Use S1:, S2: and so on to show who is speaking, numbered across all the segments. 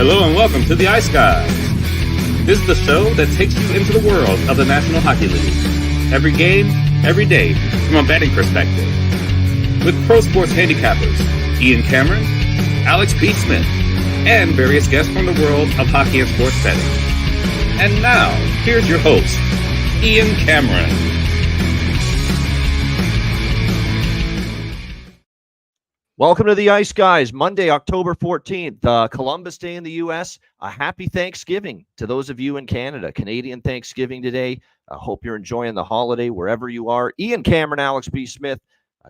S1: Hello and welcome to the Ice Guys. This is the show that takes you into the world of the National Hockey League. Every game, every day, from a betting perspective. With pro sports handicappers, Ian Cameron, Alex P. Smith, and various guests from the world of hockey and sports betting. And now, here's your host, Ian Cameron.
S2: Welcome to the Ice Guys, Monday, October 14th, Columbus Day in the U.S. A happy Thanksgiving to those of you in Canada. Canadian Thanksgiving today. I hope you're enjoying the holiday wherever you are. Ian Cameron, Alex B. Smith.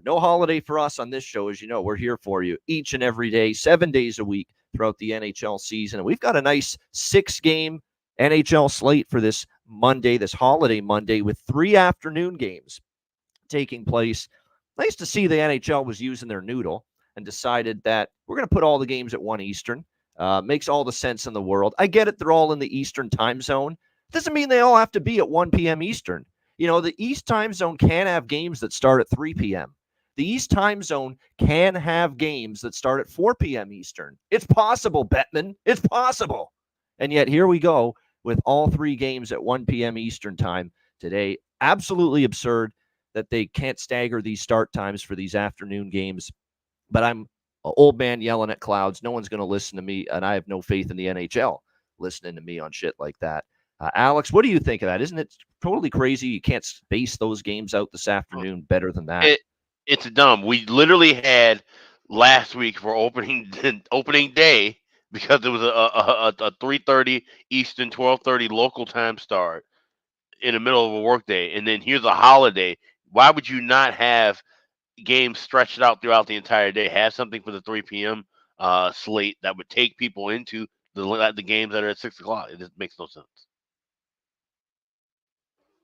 S2: No holiday for us on this show. As you know, we're here for you each and every day, 7 days a week throughout the NHL season. And we've got a nice 6-game NHL slate for this Monday, this holiday Monday, with 3 afternoon games taking place. Nice to see the NHL was using their noodle and decided that we're going to put all the games at 1 Eastern. Makes all the sense in the world. I get it. They're all in the Eastern time zone. Doesn't mean they all have to be at 1 p.m. Eastern. You know, the East time zone can have games that start at 3 p.m. The East time zone can have games that start at 4 p.m. Eastern. It's possible, Bettman. It's possible. And yet here we go with all 3 games at 1 p.m. Eastern time today. Absolutely absurd that they can't stagger these start times for these afternoon games. But I'm an old man yelling at clouds. No one's going to listen to me, and I have no faith in the NHL listening to me on shit like that. Alex, what do you think of that? Isn't it totally crazy? You can't space those games out this afternoon better than that.
S3: It's dumb. We literally had last week for opening day because it was a 3:30 Eastern, 12:30 local time start in the middle of a workday, and then here's a holiday. Why would you not have games stretched out throughout the entire day? Have something for the 3 p.m. Slate that would take people into the games that are at 6 o'clock. It just makes no sense.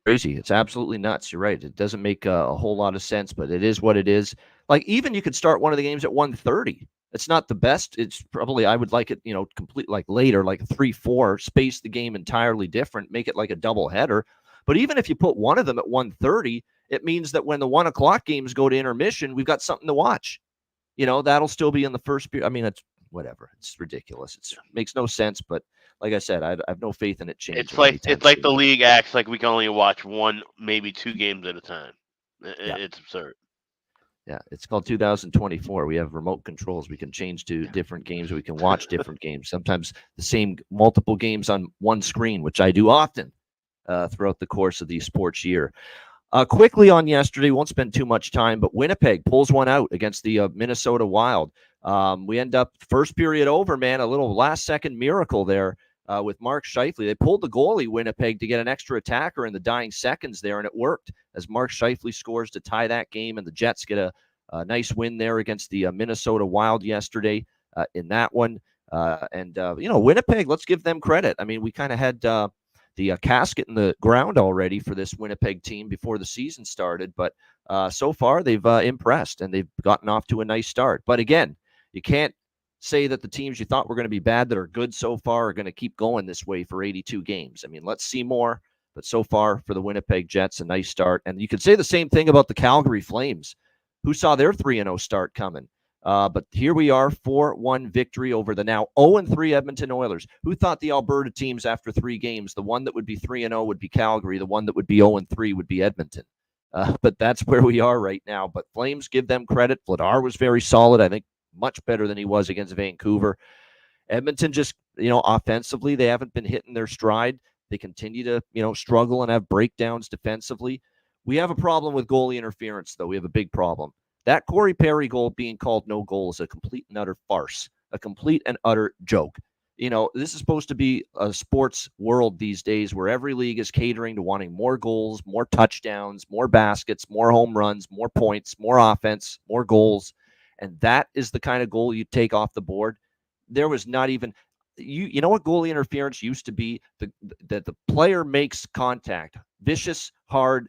S2: Crazy. It's absolutely nuts. You're right. It doesn't make a whole lot of sense, but it is what it is. Like, even you could start one of the games at 1:30. It's not the best. It's probably, I would like it, complete like later, like 3-4, space the game entirely different, make it like a double header. But even if you put one of them at 1:30, it means that when the 1 o'clock games go to intermission, we've got something to watch. That'll still be in the first period. I mean, it's whatever. It's ridiculous. It makes no sense. But like I said, I have no faith in it changing.
S3: It's like the league acts like we can only watch 1, maybe 2 games at a time. It's absurd.
S2: Yeah, it's called 2024. We have remote controls. We can change to different games. We can watch different games. Sometimes the same multiple games on one screen, which I do often throughout the course of the sports year. Quickly on yesterday, won't spend too much time, but Winnipeg pulls one out against the Minnesota Wild. We end up first period over, man, a little last-second miracle there with Mark Scheifele. They pulled the goalie, Winnipeg, to get an extra attacker in the dying seconds there, and it worked as Mark Scheifele scores to tie that game, and the Jets get a nice win there against the Minnesota Wild yesterday in that one. Winnipeg, let's give them credit. I mean, we kind of had the casket in the ground already for this Winnipeg team before the season started, but so far they've impressed and they've gotten off to a nice start. But again, you can't say that the teams you thought were going to be bad that are good so far are going to keep going this way for 82 games. I mean, let's see more, but so far for the Winnipeg Jets, a nice start. And you could say the same thing about the Calgary Flames, who saw their 3-0 start coming. But here we are, 4-1 victory over the now 0-3 Edmonton Oilers. Who thought the Alberta teams after 3 games, the one that would be 3-0 would be Calgary, the one that would be 0-3 would be Edmonton. But that's where we are right now. But Flames, give them credit. Vladar was very solid. I think much better than he was against Vancouver. Edmonton just, offensively, they haven't been hitting their stride. They continue to, struggle and have breakdowns defensively. We have a problem with goalie interference, though. We have a big problem. That Corey Perry goal being called no goal is a complete and utter farce, a complete and utter joke. This is supposed to be a sports world these days where every league is catering to wanting more goals, more touchdowns, more baskets, more home runs, more points, more offense, more goals. And that is the kind of goal you take off the board. There was not even, you know what goalie interference used to be? That the player makes contact, vicious, hard,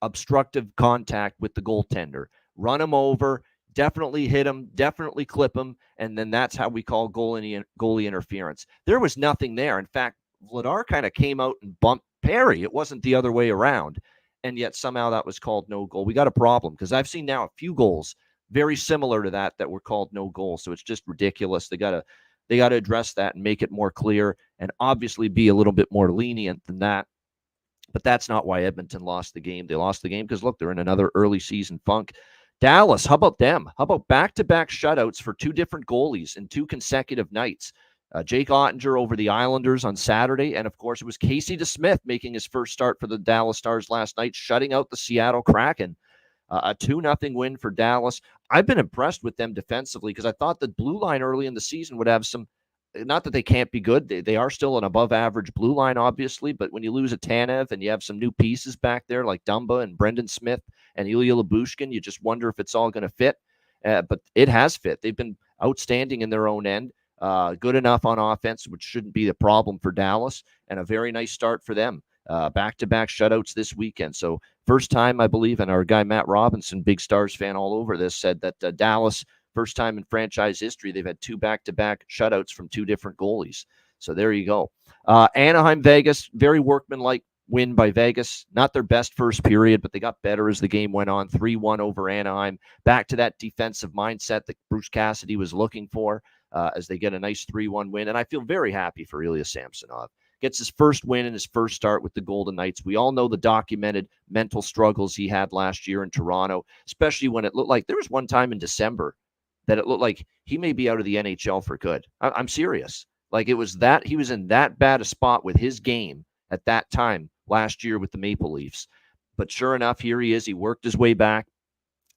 S2: obstructive contact with the goaltender. Run him over, definitely hit him, definitely clip him, and then that's how we call goalie interference. There was nothing there. In fact, Vladar kind of came out and bumped Perry. It wasn't the other way around, and yet somehow that was called no goal. We got a problem because I've seen now a few goals very similar to that were called no goal, so it's just ridiculous. They got to they got to address that and make it more clear and obviously be a little bit more lenient than that. But that's not why Edmonton lost the game. They lost the game because, look, they're in another early season funk. Dallas, how about them? How about back-to-back shutouts for two different goalies in 2 consecutive nights? Jake Ottinger over the Islanders on Saturday, and of course it was Casey DeSmith making his first start for the Dallas Stars last night, shutting out the Seattle Kraken. A 2-0 win for Dallas. I've been impressed with them defensively because I thought the blue line early in the season would have some, not that they can't be good. They are still an above-average blue line, obviously, but when you lose a Tanev and you have some new pieces back there like Dumba and Brendan Smith and Ilya Lyubushkin, you just wonder if it's all going to fit. But it has fit. They've been outstanding in their own end. Good enough on offense, which shouldn't be a problem for Dallas, and a very nice start for them. Back-to-back shutouts this weekend. So first time, I believe, and our guy Matt Robinson, big Stars fan all over this, said that Dallas, first time in franchise history, they've had 2 back-to-back shutouts from 2 different goalies. So there you go. Anaheim, Vegas, very workmanlike win by Vegas. Not their best first period, but they got better as the game went on. 3-1 over Anaheim. Back to that defensive mindset that Bruce Cassidy was looking for as they get a nice 3-1 win. And I feel very happy for Ilya Samsonov. Gets his first win in his first start with the Golden Knights. We all know the documented mental struggles he had last year in Toronto, especially when it looked like there was one time in December that it looked like he may be out of the NHL for good. I'm serious. Like, it was that he was in that bad a spot with his game at that time last year with the Maple Leafs. But sure enough, here he is. He worked his way back.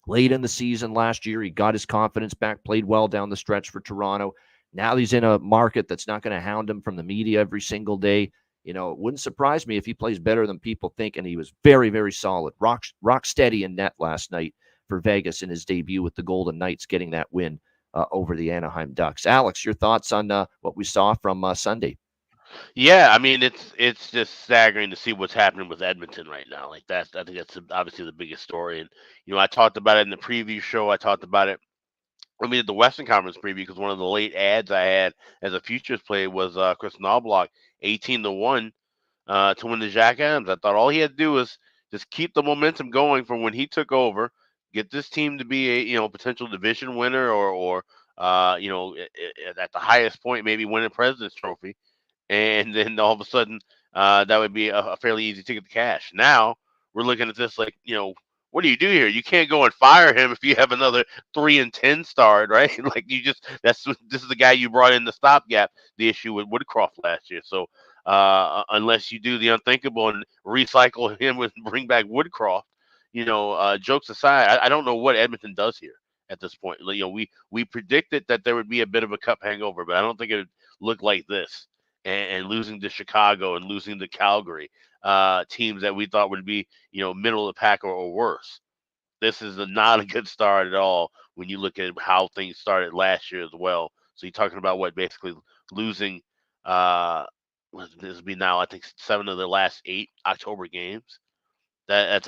S2: Late in the season last year, he got his confidence back, played well down the stretch for Toronto. Now he's in a market that's not going to hound him from the media every single day. You know, it wouldn't surprise me if he plays better than people think, and he was very, very solid. Rock steady in net last night for Vegas in his debut with the Golden Knights, getting that win over the Anaheim Ducks. Alex, your thoughts on what we saw from Sunday?
S3: Yeah, I mean it's just staggering to see what's happening with Edmonton right now. Like I think that's obviously the biggest story. And I talked about it in the preview show. I talked about it. I mean, the Western Conference preview, because one of the late ads I had as a futures play was Chris Knobloch, 18-1 to win the Jack Adams. I thought all he had to do was just keep the momentum going from when he took over, get this team to be a potential division winner or at the highest point maybe win a President's Trophy, and then all of a sudden that would be a fairly easy ticket to cash. Now we're looking at this like, what do you do here? You can't go and fire him if you have another 3-10 start, right? Like this is the guy you brought in the stopgap. The issue with Woodcroft last year. So unless you do the unthinkable and recycle him and bring back Woodcroft, jokes aside, I don't know what Edmonton does here at this point. We predicted that there would be a bit of a cup hangover, but I don't think it would look like this. And losing to Chicago and losing to Calgary, teams that we thought would be, middle of the pack or worse. This is not a good start at all when you look at how things started last year as well. So you're talking about basically losing, this will be now, I think, 7 of the last 8 October games. That's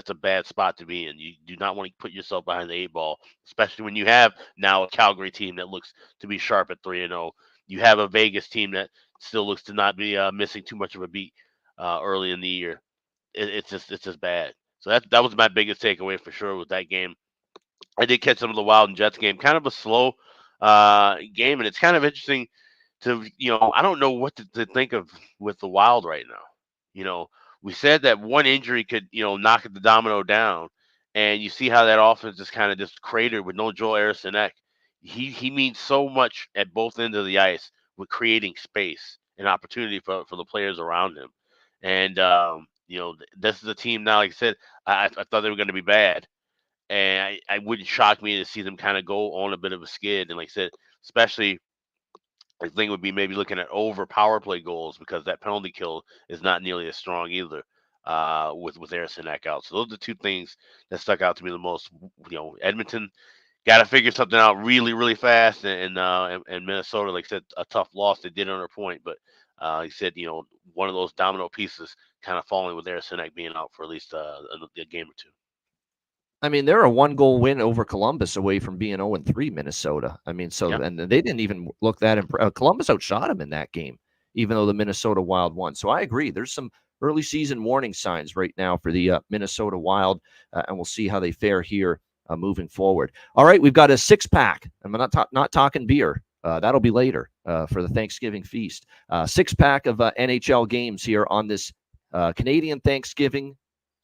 S3: a bad spot to be in. You do not want to put yourself behind the 8 ball, especially when you have now a Calgary team that looks to be sharp at 3-0. You have a Vegas team that still looks to not be missing too much of a beat early in the year. It's just bad. So that was my biggest takeaway for sure with that game. I did catch some of the Wild and Jets game, kind of a slow game, and it's kind of interesting to I don't know what to think of with the Wild right now. We said that one injury could knock the domino down, and you see how that offense just kind of just cratered with no Joel Eriksson. He means so much at both ends of the ice with creating space and opportunity for the players around him. And this is a team now. Like I said, I thought they were going to be bad, and I wouldn't shock me to see them kind of go on a bit of a skid. And like I said, especially I think would be maybe looking at over power play goals, because that penalty kill is not nearly as strong either with Eriksson out. So those are the 2 things that stuck out to me the most. Edmonton got to figure something out really, really fast, and Minnesota, like I said, a tough loss. They did earn a point, but like I said, one of those domino pieces kind of falling with Eriksson being out for at least a game or 2.
S2: I mean, they're a 1-goal win over Columbus away from being 0-3, Minnesota. I mean, so,
S3: Yeah.
S2: and they didn't even look that Columbus outshot them in that game, even though the Minnesota Wild won. So I agree. There's some early season warning signs right now for the Minnesota Wild, and we'll see how they fare here moving forward. All right, we've got a 6-pack. I'm not talking beer. That'll be later. for the Thanksgiving feast. 6-pack of NHL games here on this Canadian Thanksgiving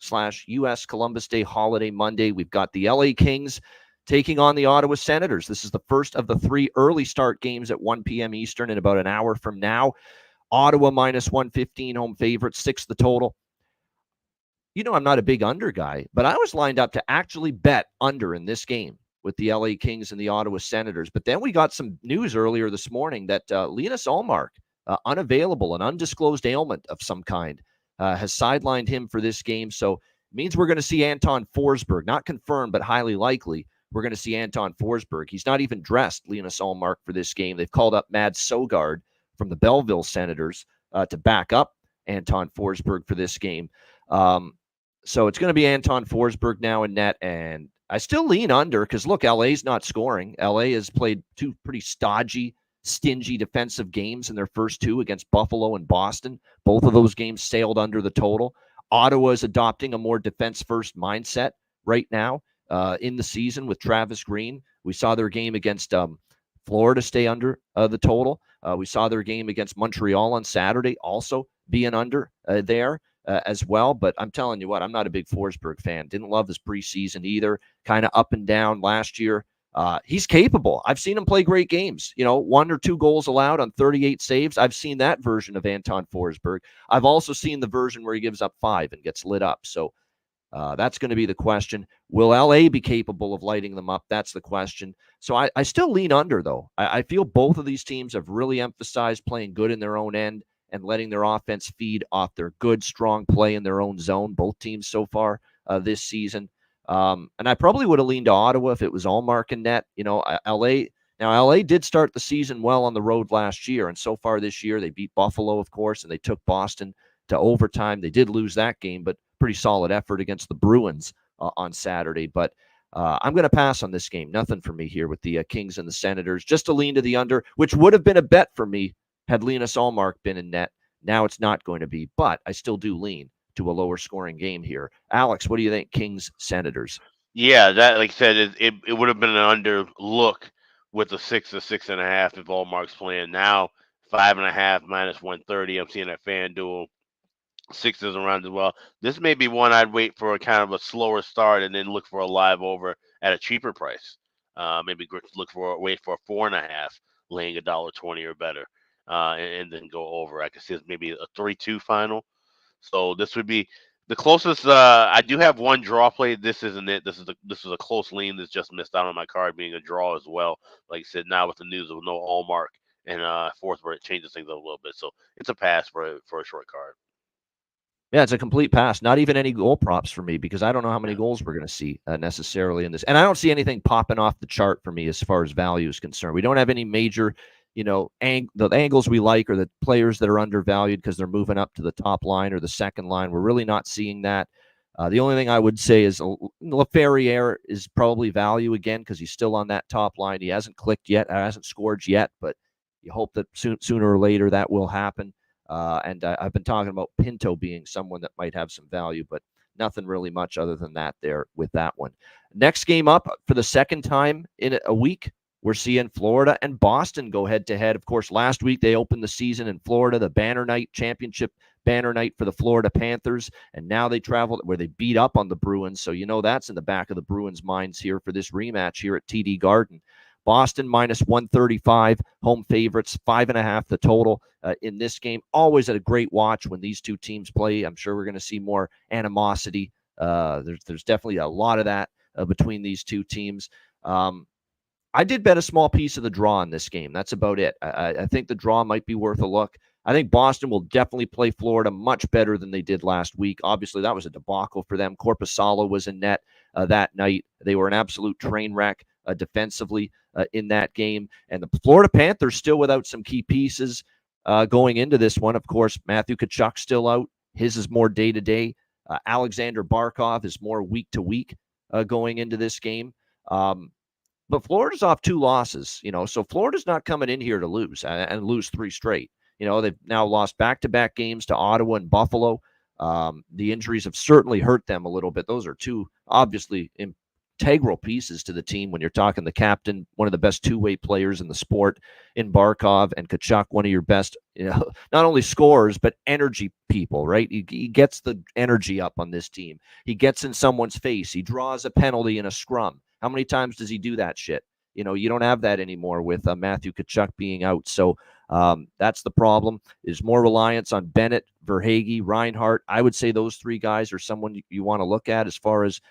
S2: / U.S. Columbus Day holiday Monday. We've got the LA Kings taking on the Ottawa Senators. This is the first of the 3 early start games at 1 p.m. Eastern in about an hour from now. Ottawa minus 115, home favorite, 6 the total. You know, I'm not a big under guy, but I was lined up to actually bet under in this game with the LA Kings and the Ottawa Senators. But then we got some news earlier this morning that Linus Ullmark, unavailable, an undisclosed ailment of some kind, has sidelined him for this game. So it means we're going to see Anton Forsberg, not confirmed, but highly likely. We're going to see Anton Forsberg. He's not even dressed, Linus Ullmark, for this game. They've called up Mads Sogard from the Belleville Senators to back up Anton Forsberg for this game. So it's going to be Anton Forsberg now in net, and I still lean under because, look, LA's not scoring. LA has played 2 pretty stodgy, stingy defensive games in their first 2 against Buffalo and Boston. Both of those games sailed under the total. Ottawa is adopting a more defense-first mindset right now in the season with Travis Green. We saw their game against Florida stay under the total. We saw their game against Montreal on Saturday also being under there. As well, but I'm telling you what, I'm not a big Forsberg fan. Didn't love his preseason either. Kind of up and down last year. He's capable. I've seen him play great games. 1 or 2 goals allowed on 38 saves. I've seen that version of Anton Forsberg. I've also seen the version where he gives up 5 and gets lit up. So that's going to be the question. Will LA be capable of lighting them up? That's the question. So I still lean under, though. I feel both of these teams have really emphasized playing good in their own end and letting their offense feed off their good, strong play in their own zone, both teams so far this season. And I probably would have leaned to Ottawa if it was Ullmark in net. LA did start the season well on the road last year, and so far this year they beat Buffalo, of course, and they took Boston to overtime. They did lose that game, but pretty solid effort against the Bruins on Saturday. But I'm going to pass on this game. Nothing for me here with the Kings and the Senators. Just to lean to the under, which would have been a bet for me had Linus Ullmark been in net. Now it's not going to be, but I still do lean to a lower scoring game here. Alex, what do you think? Kings, Senators.
S3: Yeah, that, like I said, it would have been an under look with a 6 or 6.5 if Ullmark's playing. Now 5.5 minus 130. I'm seeing that FanDuel 6 is around as well. This may be one I'd wait for a kind of a slower start and then look for a live over at a cheaper price. Maybe wait for a 4.5, laying $1.20 or better. And then go over. I could see it's maybe a 3-2 final. So this would be the closest. I do have one draw play. This isn't it. This is a close lean that's just missed out on my card being a draw as well. Like I said, now with the news of no Ullmark and Forsberg, it changes things up a little bit. So it's a pass for a short card.
S2: Yeah, it's a complete pass. Not even any goal props for me because I don't know how many goals we're going to see necessarily in this. And I don't see anything popping off the chart for me as far as value is concerned. We don't have any major the angles we like are the players that are undervalued because they're moving up to the top line or the second line. We're really not seeing that. The only thing I would say is Laferriere is probably value again because he's still on that top line. He hasn't clicked yet, hasn't scored yet, but you hope that sooner or later that will happen. And I've been talking about Pinto being someone that might have some value, but nothing really much other than that there with that one. Next game up for the second time in a week, we're seeing Florida and Boston go head-to-head. Of course, last week they opened the season in Florida, the banner night, championship banner night for the Florida Panthers, and now they traveled where they beat up on the Bruins. So that's in the back of the Bruins' minds here for this rematch here at TD Garden. Boston minus 135, home favorites, 5.5 the total in this game. Always a great watch when these two teams play. I'm sure we're going to see more animosity. There's definitely a lot of that between these two teams. I did bet a small piece of the draw in this game. That's about it. I think the draw might be worth a look. I think Boston will definitely play Florida much better than they did last week. Obviously, that was a debacle for them. Korpisalo was in net that night. They were an absolute train wreck defensively in that game. And the Florida Panthers still without some key pieces going into this one. Of course, Matthew Tkachuk's still out. His is more day-to-day. Alexander Barkov is more week-to-week going into this game. But Florida's off 2 losses, so Florida's not coming in here to lose and lose 3 straight. They've now lost back-to-back games to Ottawa and Buffalo. The injuries have certainly hurt them a little bit. Those are 2 obviously integral pieces to the team when you're talking the captain, one of the best two-way players in the sport in Barkov, and Tkachuk, one of your best, not only scorers, but energy people, right? He gets the energy up on this team. He gets in someone's face. He draws a penalty in a scrum. How many times does he do that shit? You don't have that anymore with Matthew Tkachuk being out. So that's the problem, is more reliance on Bennett, Verhaeghe, Reinhart. I would say those three guys are someone you want to look at as far as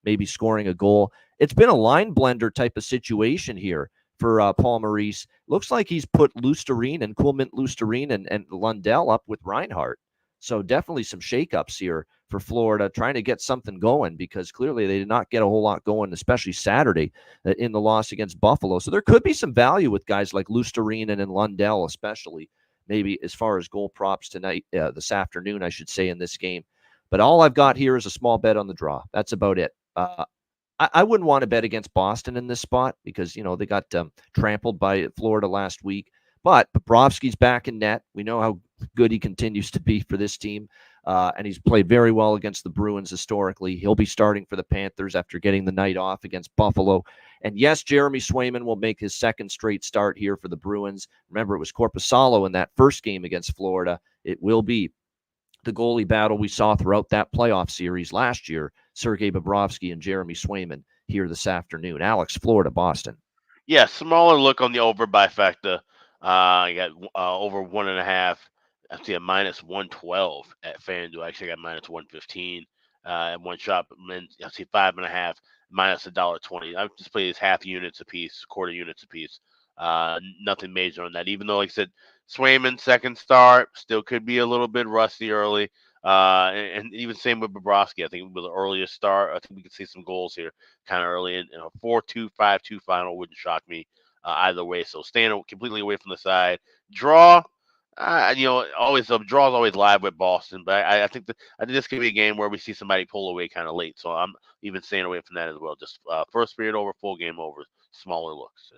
S2: maybe scoring a goal. It's been a line blender type of situation here for Paul Maurice. Looks like he's put Lusterine and Lundell up with Reinhart. So definitely some shakeups here for Florida, trying to get something going, because clearly they did not get a whole lot going, especially Saturday in the loss against Buffalo. So there could be some value with guys like Lusterine and Lundell, especially maybe as far as goal props tonight, this afternoon, I should say, in this game. But all I've got here is a small bet on the draw. That's about it. I wouldn't want to bet against Boston in this spot because, they got trampled by Florida last week. But Bobrovsky's back in net. We know how good he continues to be for this team. And he's played very well against the Bruins historically. He'll be starting for the Panthers after getting the night off against Buffalo. And yes, Jeremy Swayman will make his second straight start here for the Bruins. Remember, it was Korpisalo in that first game against Florida. It will be the goalie battle we saw throughout that playoff series last year. Sergei Bobrovsky and Jeremy Swayman here this afternoon. Alex, Florida, Boston.
S3: Yeah, smaller look on the over by factor. I got over 1.5. I see a minus 112 at FanDuel. Actually, I got minus 115 at one shop. And I see 5.5 minus $1.20. I've just played these half units a piece, quarter units a piece. Nothing major on that. Even though, like I said, Swayman second start still could be a little bit rusty early. And even same with Bobrovsky. I think with the earliest start, I think we could see some goals here kind of early. And a 4-2, 5-2 final wouldn't shock me either way. So staying completely away from the side. Draw, always the draw is always live with Boston. But I think this could be a game where we see somebody pull away kind of late. So I'm even staying away from that as well. Just first period over, full game over, smaller looks.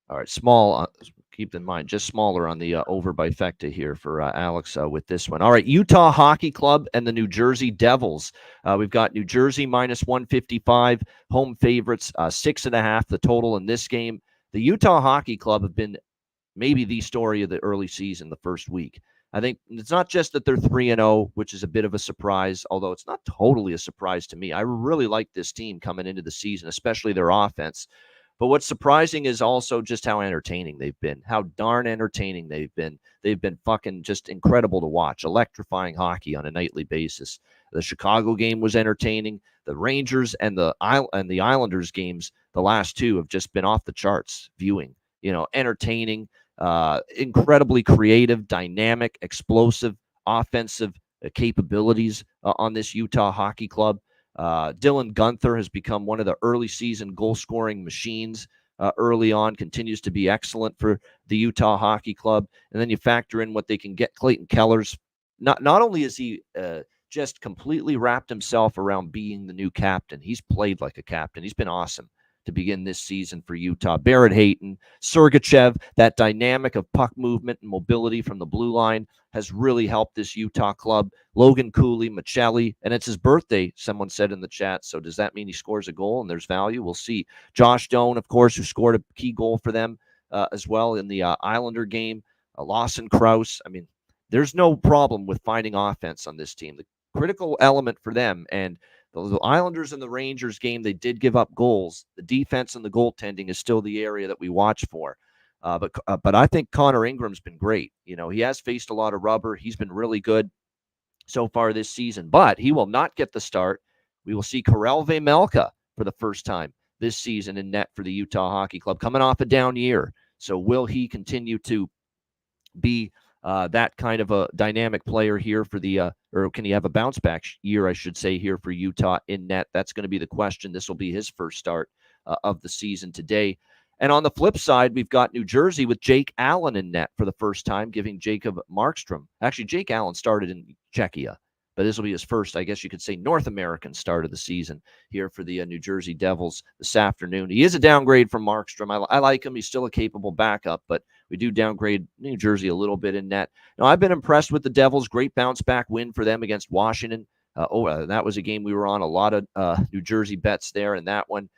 S2: All right, small. Keep in mind, just smaller on the over by Fecta here for Alex with this one. All right, Utah Hockey Club and the New Jersey Devils. We've got New Jersey minus 155, home favorites, 6.5 the total in this game. The Utah Hockey Club have been maybe the story of the early season, the first week. I think it's not just that they're 3-0, which is a bit of a surprise, although it's not totally a surprise to me. I really like this team coming into the season, especially their offense. But what's surprising is also just how entertaining they've been, how darn entertaining they've been. They've been fucking just incredible to watch, electrifying hockey on a nightly basis. The Chicago game was entertaining. The Rangers and the Islanders games, the last two, have just been off the charts viewing. Entertaining, incredibly creative, dynamic, explosive, offensive capabilities on this Utah Hockey Club. Dylan Guenther has become one of the early season goal scoring machines early on, continues to be excellent for the Utah Hockey Club. And then you factor in what they can get. Clayton Keller's not only is he just completely wrapped himself around being the new captain, he's played like a captain. He's been awesome to begin this season for Utah. Barrett Hayton, Sergachev, that dynamic of puck movement and mobility from the blue line has really helped this Utah club. Logan Cooley, Michelli, and it's his birthday, someone said in the chat. So does that mean he scores a goal and there's value? We'll see. Josh Doan, of course, who scored a key goal for them as well in the Islander game. Lawson Krause. I mean, there's no problem with finding offense on this team. The critical element for them, and the Islanders and the Rangers game, they did give up goals. The defense and the goaltending is still the area that we watch for. But I think Connor Ingram's been great. He has faced a lot of rubber. He's been really good so far this season, but he will not get the start. We will see Karel Vejmelka for the first time this season in net for the Utah Hockey Club, coming off a down year. So will he continue to be that kind of a dynamic player here for the, or can he have a bounce back year, I should say, here for Utah in net? That's going to be the question. This will be his first start of the season today. And on the flip side, we've got New Jersey with Jake Allen in net for the first time, giving Jacob Markstrom. Actually, Jake Allen started in Czechia, but this will be his first, I guess you could say, North American start of the season here for the New Jersey Devils this afternoon. He is a downgrade from Markstrom. I like him. He's still a capable backup, but we do downgrade New Jersey a little bit in net. Now, I've been impressed with the Devils. Great bounce-back win for them against Washington. That was a game we were on. A lot of New Jersey bets there in that one.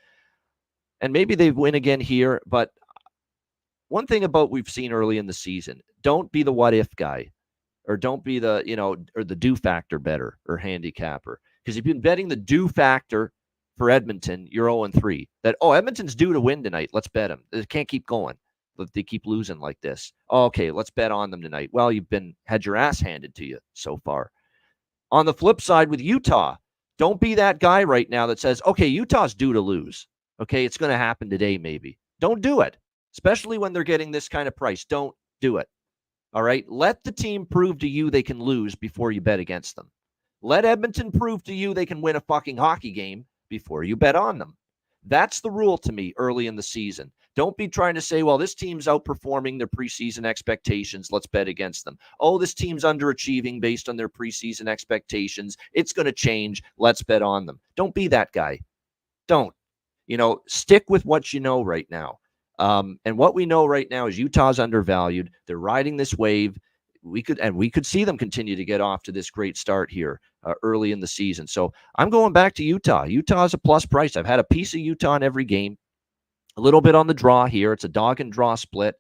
S2: And maybe they win again here. But one thing about we've seen early in the season, don't be the what if guy, or don't be the, or the do factor better or handicapper. Because if you've been betting the do factor for Edmonton, you're 0-3. That, Edmonton's due to win tonight. Let's bet them. They can't keep going. They keep losing like this. Okay, let's bet on them tonight. Well, you've had your ass handed to you so far. On the flip side with Utah, don't be that guy right now that says, okay, Utah's due to lose. Okay, it's going to happen today maybe. Don't do it, especially when they're getting this kind of price. Don't do it. All right? Let the team prove to you they can lose before you bet against them. Let Edmonton prove to you they can win a fucking hockey game before you bet on them. That's the rule to me early in the season. Don't be trying to say, well, this team's outperforming their preseason expectations. Let's bet against them. Oh, this team's underachieving based on their preseason expectations. It's going to change. Let's bet on them. Don't be that guy. Don't. Stick with what you know right now. And what we know right now is Utah's undervalued. They're riding this wave. We could see them continue to get off to this great start here early in the season. So I'm going back to Utah. Utah's a plus price. I've had a piece of Utah in every game. A little bit on the draw here. It's a dog and draw split,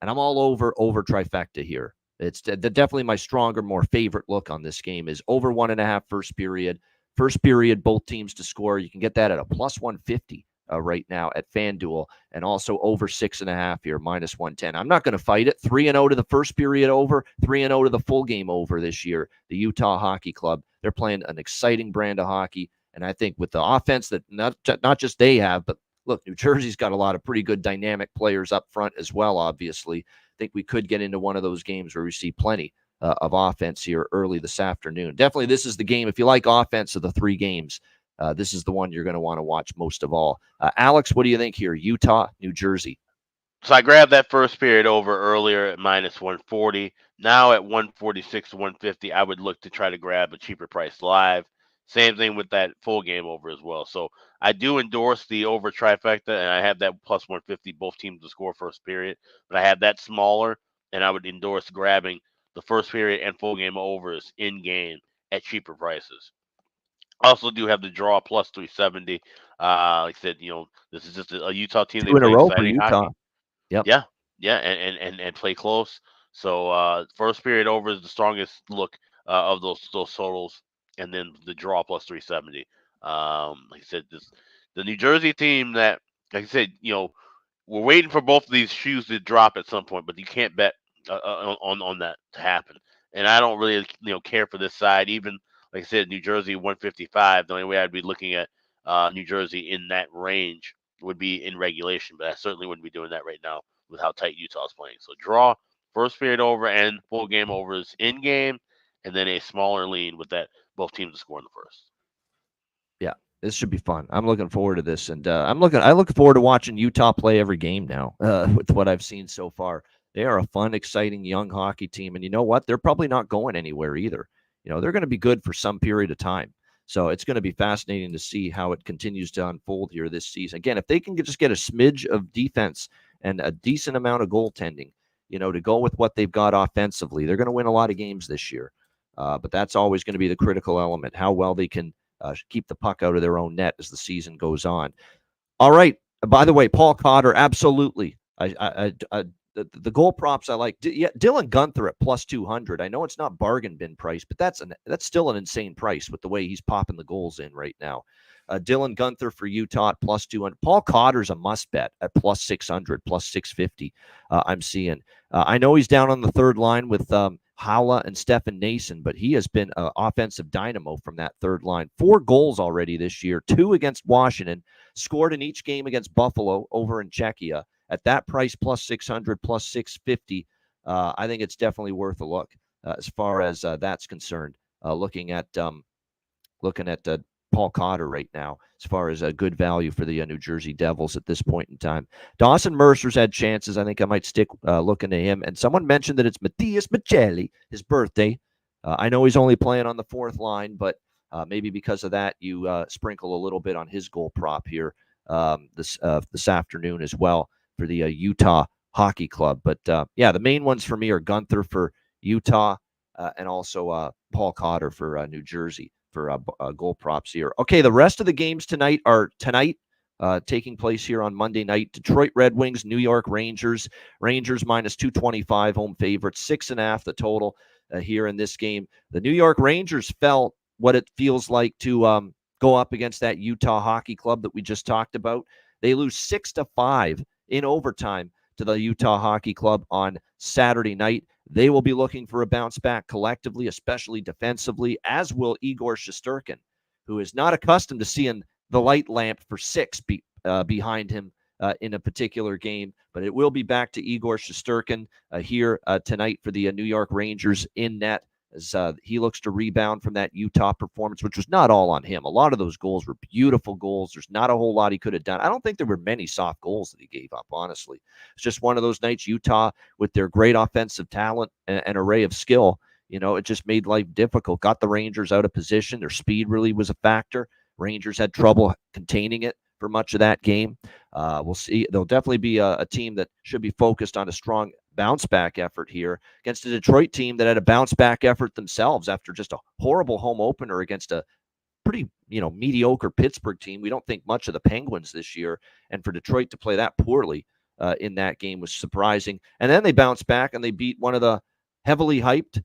S2: and I'm all over trifecta here. It's definitely my stronger, more favorite look on this game is over 1.5 first period. First period, both teams to score. You can get that at a plus 150 right now at FanDuel, and also over 6.5 here, minus 110. I'm not going to fight it. 3-0 to the first period over, 3-0 to the full game over this year. The Utah Hockey Club, they're playing an exciting brand of hockey, and I think with the offense that not just they have, but look, New Jersey's got a lot of pretty good dynamic players up front as well, obviously. I think we could get into one of those games where we see plenty of offense here early this afternoon. Definitely this is the game. If you like offense of the 3 games, this is the one you're going to want to watch most of all. Alex, what do you think here? Utah, New Jersey.
S3: So I grabbed that first period over earlier at minus 140. Now at 146 to 150, I would look to try to grab a cheaper price live. Same thing with that full game over as well. So I do endorse the over trifecta, and I have that plus 150, both teams to score first period. But I have that smaller, and I would endorse grabbing the first period and full game overs in game at cheaper prices. Also do have the draw plus 370. Like I said, this is just a Utah team.
S2: 2 in a row for Utah.
S3: Hockey.
S2: Yep.
S3: Yeah, and play close. So first period over is the strongest look of those totals, and then the draw plus 370. Like I said, the New Jersey team that, like I said, we're waiting for both of these shoes to drop at some point, but you can't bet on that to happen. And I don't really care for this side. Even like I said, New Jersey 155. The only way I'd be looking at New Jersey in that range would be in regulation, but I certainly wouldn't be doing that right now with how tight Utah's playing. So draw first period over and full game overs in game, and then a smaller lean with that both teams to score in the first.
S2: Yeah, this should be fun. I'm looking forward to this, and I look forward to watching Utah play every game now. With what I've seen so far, they are a fun, exciting young hockey team, and you know what? They're probably not going anywhere either. They're going to be good for some period of time. So it's going to be fascinating to see how it continues to unfold here this season. Again, if they can just get a smidge of defense and a decent amount of goaltending, to go with what they've got offensively, they're going to win a lot of games this year. But that's always going to be the critical element, how well they can keep the puck out of their own net as the season goes on. All right. By the way, Paul Cotter, absolutely. The goal props I like. Dylan Guenther at plus 200. I know it's not bargain bin price, but that's still an insane price with the way he's popping the goals in right now. Dylan Guenther for Utah at plus 200. Paul Cotter's a must bet at plus 600, plus 650. I'm seeing. I know he's down on the third line with Hala and Stefan Nason, but he has been an offensive dynamo from that third line. 4 goals already this year, 2 against Washington, scored in each game against Buffalo over in Czechia. At that price, plus 600, plus 650, I think it's definitely worth a look as far as that's concerned. Looking at Paul Cotter right now, as far as a good value for the New Jersey Devils at this point in time. Dawson Mercer's had chances. I think I might stick looking at him. And someone mentioned that it's Matthias Michelli, his birthday. I know he's only playing on the 4th line, but maybe because of that, you sprinkle a little bit on his goal prop here this afternoon as well for the Utah Hockey Club. But the main ones for me are Guenther for Utah and also Paul Cotter for New Jersey. for goal props here. Okay, the rest of the games tonight are taking place here on Monday night. Detroit Red Wings, New York Rangers. Rangers minus 225, home favorites, 6.5 the total here in this game. The New York Rangers felt what it feels like to go up against that Utah Hockey Club that we just talked about. They lose 6-5 in overtime to the Utah Hockey Club on Saturday night. They will be looking for a bounce back collectively, especially defensively, as will Igor Shesterkin, who is not accustomed to seeing the light lamp for 6 behind him in a particular game. But it will be back to Igor Shesterkin here tonight for the New York Rangers in net, as he looks to rebound from that Utah performance, which was not all on him. A lot of those goals were beautiful goals. There's not a whole lot he could have done. I don't think there were many soft goals that he gave up, honestly. It's just one of those nights, Utah, with their great offensive talent and array of skill, it just made life difficult, got the Rangers out of position. Their speed really was a factor. Rangers had trouble containing it for much of that game. We'll see. There'll definitely be a team that should be focused on a strong bounce back effort here against a Detroit team that had a bounce back effort themselves after just a horrible home opener against a pretty, mediocre Pittsburgh team. We don't think much of the Penguins this year, and for Detroit to play that poorly in that game was surprising. And then they bounced back and they beat one of the heavily hyped,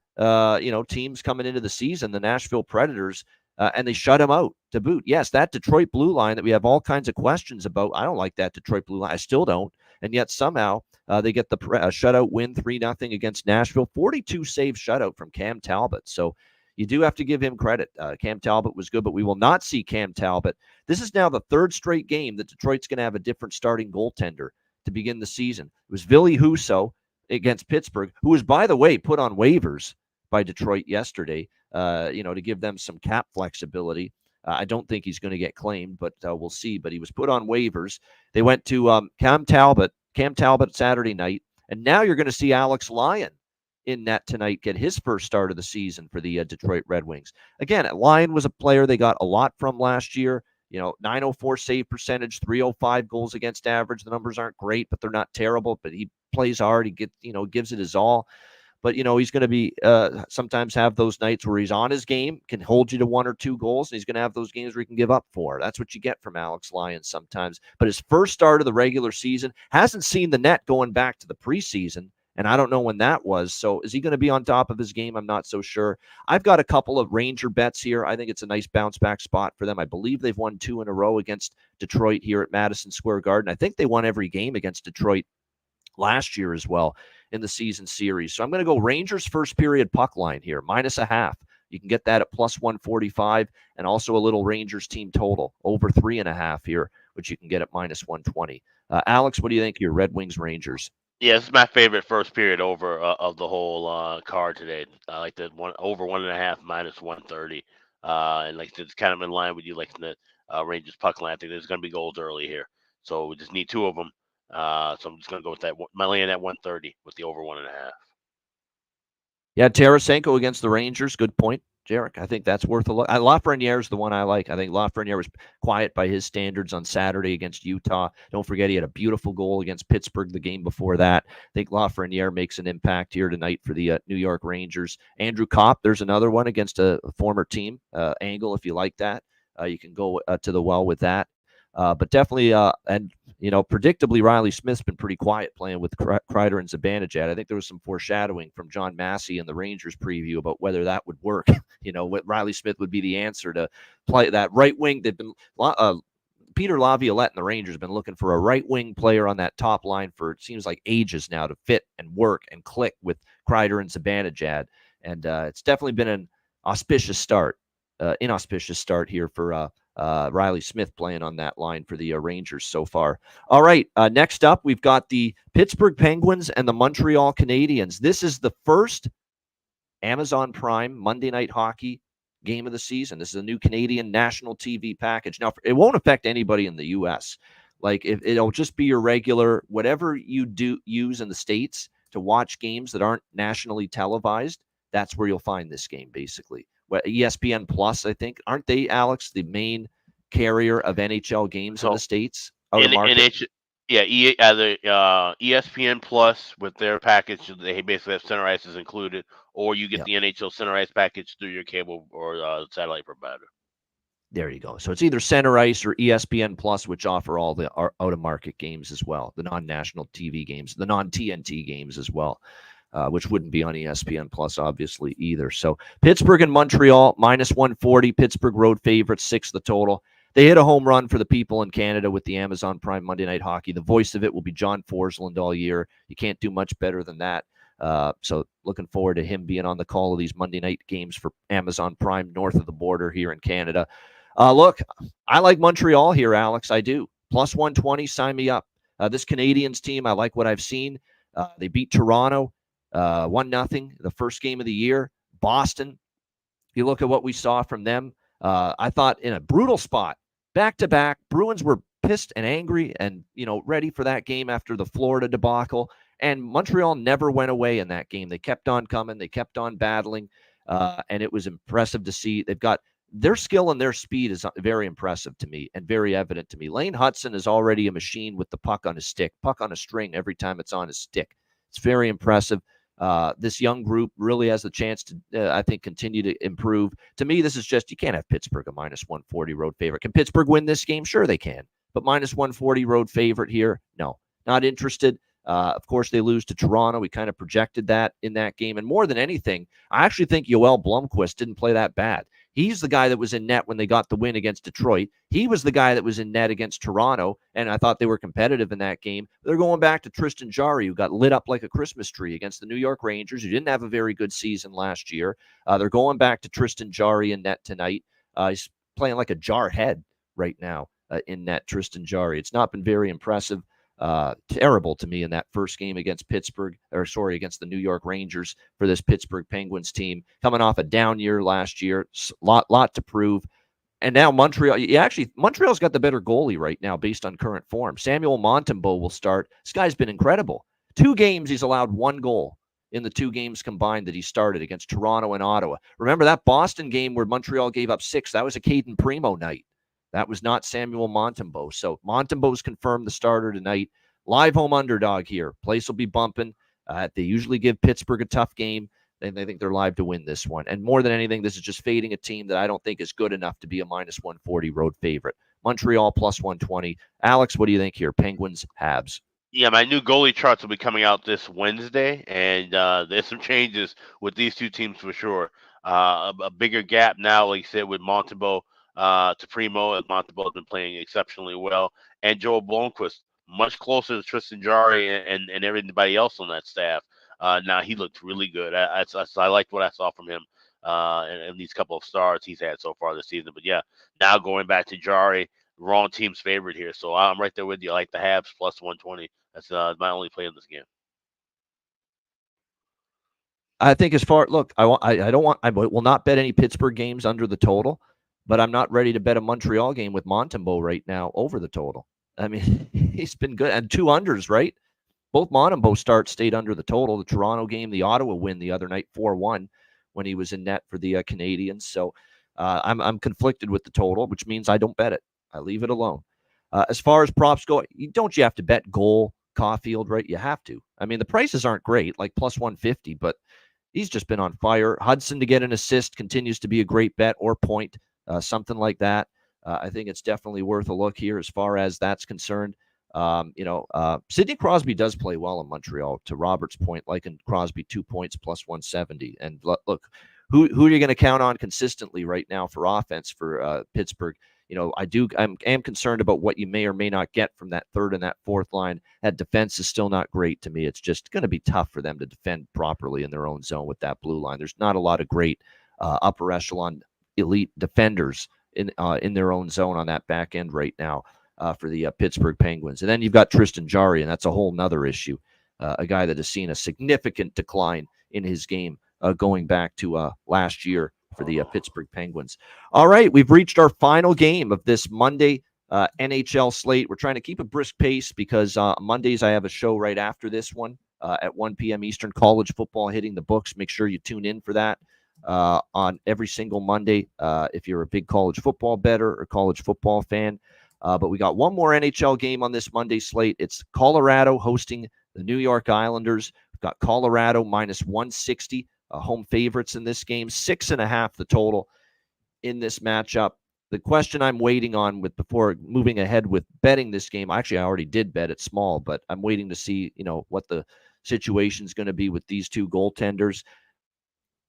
S2: teams coming into the season, the Nashville Predators, and they shut him out to boot. Yes, that Detroit blue line that we have all kinds of questions about. I don't like that Detroit blue line. I still don't. And yet somehow they get the shutout win 3-0 against Nashville. 42 save shutout from Cam Talbot. So you do have to give him credit. Cam Talbot was good, but we will not see Cam Talbot. This is now the third straight game that Detroit's going to have a different starting goaltender to begin the season. It was Ville Husso against Pittsburgh, who was, by the way, put on waivers by Detroit yesterday, to give them some cap flexibility. I don't think he's going to get claimed, but we'll see. But he was put on waivers. They went to Cam Talbot Saturday night, and now you're going to see Alex Lyon in net tonight get his first start of the season for the Detroit Red Wings. Again, Lyon was a player they got a lot from last year. 904 save percentage, 305 goals against average. The numbers aren't great, but they're not terrible. But he plays hard. He gives it his all. But, he's going to be sometimes have those nights where he's on his game, can hold you to 1 or 2 goals, and he's going to have those games where he can give up 4. That's what you get from Alex Lyon sometimes. But his first start of the regular season, hasn't seen the net going back to the preseason, and I don't know when that was. So is he going to be on top of his game? I'm not so sure. I've got a couple of Ranger bets here. I think it's a nice bounce-back spot for them. I believe they've won 2 in a row against Detroit here at Madison Square Garden. I think they won every game against Detroit last year as well in the season series. So I'm going to go Rangers first period puck line here, -0.5. You can get that at +145, and also a little Rangers team total over 3.5 here, which you can get at -120. Alex, what do you think here? Red Wings Rangers.
S3: Yeah, this is my favorite first period over of the whole card today. I like the over 1.5 -130, and like it's kind of in line with you, like the Rangers puck line. I think there's going to be goals early here, so we just need 2 of them. So I'm just going to go with that. My land at 130 with the over 1.5.
S2: Yeah, Tarasenko against the Rangers. Good point, Jarek. I think that's worth a look. Lafreniere is the one I like. I think Lafreniere was quiet by his standards on Saturday against Utah. Don't forget he had a beautiful goal against Pittsburgh the game before that. I think Lafreniere makes an impact here tonight for the New York Rangers. Andrew Kopp, there's another one against a former team. Angle, if you like that. You can go to the well with that. But definitely, predictably, Riley Smith's been pretty quiet playing with Kreider and Zibanejad. I think there was some foreshadowing from John Massey in the Rangers preview about whether that would work. What Riley Smith would be the answer to play that right wing. They've been Peter Laviolette and the Rangers have been looking for a right wing player on that top line for, it seems like, ages now to fit and work and click with Kreider and Zibanejad. And it's definitely been an inauspicious start here for Riley Smith playing on that line for the Rangers so far. All right, next up, we've got the Pittsburgh Penguins and the Montreal Canadiens. This is the first Amazon Prime Monday Night Hockey game of the season. This is a new Canadian national TV package. Now, it won't affect anybody in the U.S. Like, it'll just be your regular, whatever you do use in the States to watch games that aren't nationally televised, that's where you'll find this game, basically. ESPN Plus, I think, aren't they, Alex, the main carrier of NHL games in the States?
S3: Yeah, either ESPN Plus with their package, they basically have center ices included, or you get
S2: Yeah,
S3: the NHL center ice package through your cable or satellite provider.
S2: there you go. So it's either Center Ice or ESPN Plus, which offer all the out of market games as well, the non-national TV games, the non-TNT games as well. Which wouldn't be on ESPN Plus, obviously, either. So Pittsburgh and Montreal, minus 140. Pittsburgh road favorites, 6 the total. They hit a home run for the people in Canada with the Amazon Prime Monday Night Hockey. The voice of it will be John Forsland all year. You can't do much better than that. So looking forward to him being on the call of these Monday night games for Amazon Prime north of the border here in Canada. Look, I like Montreal here, Alex. I do. Plus 120, sign me up. This Canadiens team, I like what I've seen. They beat Toronto 1-0, the first game of the year. Boston, if you look at what we saw from them, I thought in a brutal spot, back-to-back, Bruins were pissed and angry and, ready for that game after the Florida debacle. And Montreal never went away in that game. They kept on coming. They kept on battling. And it was impressive to see. They've got their skill and their speed is very impressive to me and very evident to me. Lane Hudson is already a machine with the puck on his stick, puck on a string every time it's on his stick. It's very impressive. This young group really has the chance to, I think, continue to improve. To me, this is just, you can't have Pittsburgh a minus 140 road favorite. Can Pittsburgh win this game? Sure, they can. But minus 140 road favorite here? No, not interested. Of course, they lose to Toronto. We kind of projected that in that game. And more than anything, I actually think Yoel Blomqvist didn't play that bad. He's the guy that was in net when they got the win against Detroit. He was the guy that was in net against Toronto, and I thought they were competitive in that game. They're going back to Tristan Jarry, who got lit up like a Christmas tree against the New York Rangers, who didn't have a very good season last year. They're going back to Tristan Jarry in net tonight. He's playing like a jar head right now in net, Tristan Jarry. It's not been very impressive. Terrible to me in that first game against against the New York Rangers for this Pittsburgh Penguins team, coming off a down year last year, lot to prove. And now Montreal, Montreal's got the better goalie right now based on current form. Samuel Montembeault will start. This guy's been incredible. 2 games, he's allowed 1 goal in the 2 games combined that he started against Toronto and Ottawa. Remember that Boston game where Montreal gave up 6? That was a Caden Primo night. That was not Samuel Montembeault. So Montembeault's confirmed the starter tonight. Live home underdog here. Place will be bumping. They usually give Pittsburgh a tough game. They think they're live to win this one. And more than anything, this is just fading a team that I don't think is good enough to be a minus 140 road favorite. Montreal plus 120. Alex, what do you think here? Penguins, Habs.
S3: Yeah, my new goalie charts will be coming out this Wednesday, and there's some changes with these 2 teams for sure. A bigger gap now, like you said, with Montembeault to Primo, and Montembeault has been playing exceptionally well, and Joel Blomqvist much closer to Tristan Jarry and everybody else on that staff. Now he looked really good. I liked what I saw from him in these couple of starts he's had so far this season. But yeah, now going back to Jarry, wrong team's favorite here. So I'm right there with you. I like the Habs plus 120. That's my only play in this game.
S2: I think I will not bet any Pittsburgh games under the total, but I'm not ready to bet a Montreal game with Montembeault right now over the total. I mean, he's been good. And 2 unders, right? Both Montembeault starts stayed under the total. The Toronto game, the Ottawa win the other night, 4-1, when he was in net for the Canadiens. So I'm conflicted with the total, which means I don't bet it. I leave it alone. As far as props go, you have to bet goal, Caulfield, right? You have to. I mean, the prices aren't great, like plus 150, but he's just been on fire. Hudson to get an assist continues to be a great bet, or point, something like that. I think it's definitely worth a look here as far as that's concerned. Sidney Crosby does play well in Montreal, to Robert's point, like in Crosby 2 points plus 170. And look, who are you going to count on consistently right now for offense for Pittsburgh? I'm concerned about what you may or may not get from that third and that fourth line. That defense is still not great to me. It's just going to be tough for them to defend properly in their own zone with that blue line. There's not a lot of great upper echelon elite defenders in their own zone on that back end right now for the Pittsburgh Penguins. And then you've got Tristan Jarry, and that's a whole nother issue. A guy that has seen a significant decline in his game going back to last year for the Pittsburgh Penguins. All right, we've reached our final game of this Monday NHL slate. We're trying to keep a brisk pace because Mondays I have a show right after this one at 1 p.m. Eastern, college football hitting the books. Make sure you tune in for that on every single Monday if you're a big college football bettor or college football fan. But we got one more NHL game on this Monday slate. It's Colorado hosting the New York Islanders. We've got Colorado minus 160, home favorites in this game, 6.5 the total in this matchup. The question I'm waiting on before moving ahead with betting this game, actually I already did bet it small, but I'm waiting to see, what the situation is going to be with these two goaltenders.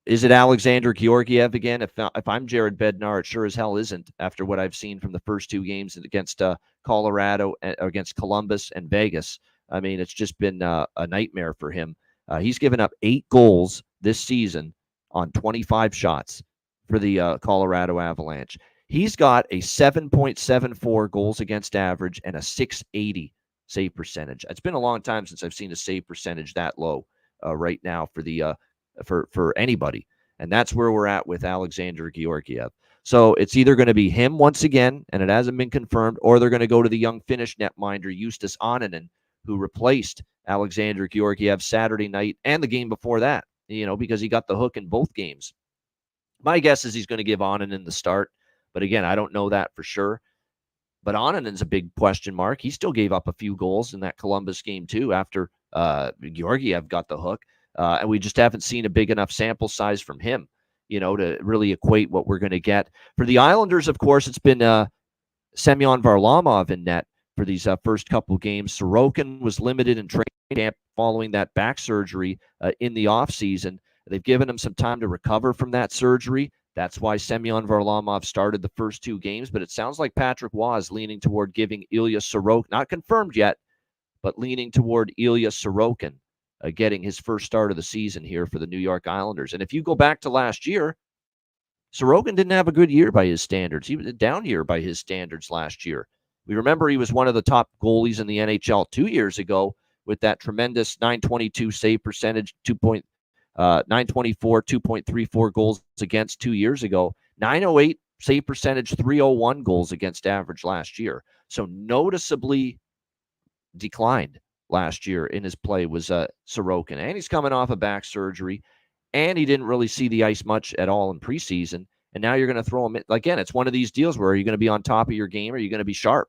S2: Is it Alexander Georgiev again? If I'm Jared Bednar, it sure as hell isn't after what I've seen from the first two games against Colorado, against Columbus and Vegas. I mean, it's just been a nightmare for him. He's given up 8 goals this season on 25 shots for the Colorado Avalanche. He's got a 7.74 goals against average and a 680 save percentage. It's been a long time since I've seen a save percentage that low right now for the for anybody. And that's where we're at with Alexander Georgiev. So it's either going to be him once again, and it hasn't been confirmed, or they're going to go to the young Finnish netminder Justus Annunen, who replaced Alexander Georgiev Saturday night and the game before that, because he got the hook in both games. My guess is he's going to give Annunen the start. But again, I don't know that for sure. But Annunen's a big question mark. He still gave up a few goals in that Columbus game too after Georgiev got the hook. And we just haven't seen a big enough sample size from him, to really equate what we're going to get. For the Islanders, of course, it's been Semyon Varlamov in net for these first couple games. Sorokin was limited in training camp following that back surgery in the offseason. They've given him some time to recover from that surgery. That's why Semyon Varlamov started the first 2 games, but it sounds like Patrick Waugh is leaning toward giving Ilya Sorokin, not confirmed yet, but leaning toward Ilya Sorokin getting his first start of the season here for the New York Islanders. And if you go back to last year, Sorokin didn't have a good year by his standards. He was a down year by his standards last year. We remember he was one of the top goalies in the NHL 2 years ago with that tremendous .922 save percentage, 924, 2.34 goals against 2 years ago, 908 save percentage, 301 goals against average last year. So noticeably declined last year in his play was Sorokin. And he's coming off a back surgery, and he didn't really see the ice much at all in preseason. And now you're going to throw him in. Again, it's one of these deals where are you going to be on top of your game, or are you going to be sharp,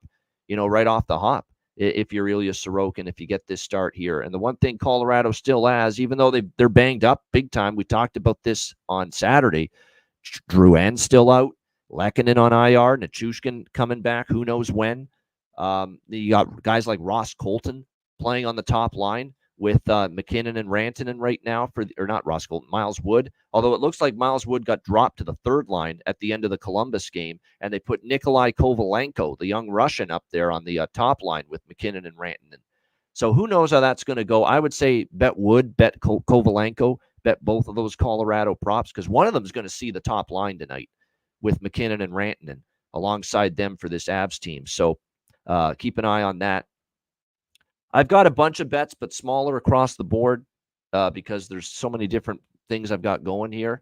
S2: right off the hop if you're Ilya Sorokin, if you get this start here. And the one thing Colorado still has, even though they're banged up big time, we talked about this on Saturday, Drouin's still out, Lehkonen on IR, Nichushkin coming back, who knows when. You got guys like Ross Colton playing on the top line with McKinnon and Rantanen right now not Ross Colton, Miles Wood. Although it looks like Miles Wood got dropped to the third line at the end of the Columbus game, and they put Nikolai Kovalenko, the young Russian, up there on the top line with McKinnon and Rantanen. So who knows how that's going to go? I would say bet Wood, bet Kovalenko, bet both of those Colorado props, because one of them is going to see the top line tonight with McKinnon and Rantanen alongside them for this Avs team. So keep an eye on that. I've got a bunch of bets, but smaller across the board because there's so many different things I've got going here.